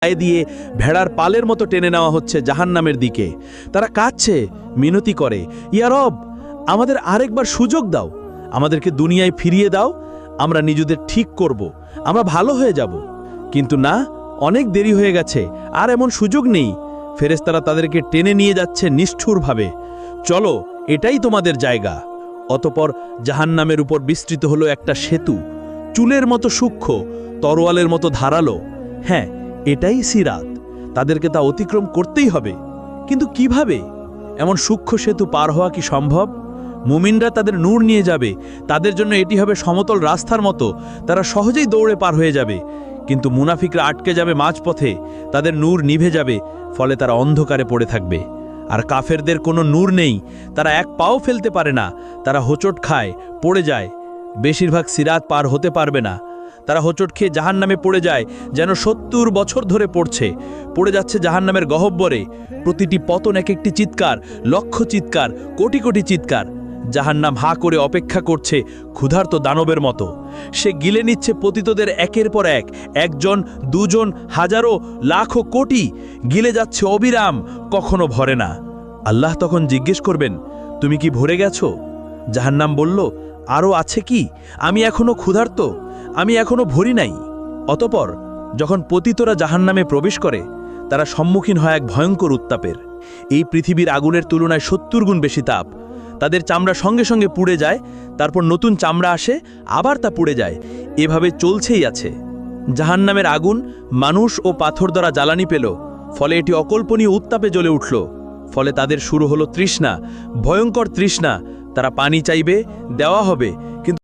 গায়ে দিয়ে ভেড়ার পালের মতো টেনে নেওয়া হচ্ছে জাহান্নামের দিকে। তারা কাঁদছে, মিনতি করে, ইয়া রব, আমাদের আরেকবার সুযোগ দাও, আমাদেরকে দুনিয়ায় ফিরিয়ে দাও, আমরা নিজেদের ঠিক করব, আমরা ভালো হয়ে যাব। কিন্তু না, অনেক দেরি হয়ে গেছে, আর এমন সুযোগ নেই। ফেরেশতারা তাদেরকে টেনে নিয়ে যাচ্ছে নিষ্ঠুরভাবে। চলো, এটাই তোমাদের জায়গা। অতপর জাহান্নামের উপর বিস্তৃত হলো একটা সেতু, চুলের মতো সূক্ষ্ম, তরোয়ালের মতো ধারালো। হ্যাঁ, এটাই সিরাত। তাদেরকে তা অতিক্রম করতেই হবে। কিন্তু কিভাবে? এমন সূক্ষ্ম সেতু পার হওয়া কি সম্ভব? মুমিনরা তাদের নূর নিয়ে যাবে, তাদের জন্য এটি হবে সমতল রাস্তার মতো, তারা সহজেই দৌড়ে পার হয়ে যাবে। কিন্তু মুনাফিকরা আটকে যাবে মাঝপথে, তাদের নূর নিভে যাবে, ফলে তারা অন্ধকারে পড়ে থাকবে। আর কাফেরদের কোনো নূর নেই, তারা এক পাও ফেলতে পারে না, তারা হোঁচট খায়, পড়ে যায়। বেশিরভাগ সিরাত পার হতে পারবে না। তারা হোঁচট খেয়ে জাহান্নামে পড়ে যায়, যেন ৭০ বছর ধরে পড়ে যাচ্ছে জাহান্নামের গহ্বরে। প্রতিটি পতন এক একটি চিৎকার, লক্ষ চিৎকার, কোটি কোটি চিৎকার। জাহান্নাম হা করে অপেক্ষা করছে ক্ষুধার্ত দানবের মতো। সে গিলে নিচ্ছে পতিতদের একের পর এক, একজন, দুজন, হাজারো, লাখো, কোটি, গিলে যাচ্ছে অবিরাম, কখনো ভরে না। আল্লাহ তখন জিজ্ঞেস করবেন, তুমি কি ভরে গেছো? জাহান্নাম বলল, আরও আছে কি, আমি এখনো ক্ষুধার্ত, আমি এখনো ভরি নাই। অতপর যখন পতিতরা জাহান্নামে প্রবেশ করে, তারা সম্মুখীন হয় এক ভয়ঙ্কর উত্তাপের। এই পৃথিবীর আগুনের তুলনায় ৭০ গুণ বেশি তাপ। তাদের চামড়া সঙ্গে সঙ্গে পুড়ে যায়, তারপর নতুন চামড়া আসে, আবার তা পুড়ে যায়, এভাবে চলছেই আছে। জাহান্নামের আগুন মানুষ ও পাথর দ্বারা জ্বালানি পেল, ফলে এটি অকল্পনীয় উত্তাপে জ্বলে উঠল। ফলে তাদের শুরু হলো তৃষ্ণা, ভয়ঙ্কর তৃষ্ণা। তারা পানি চাইবে, দেওয়া হবে,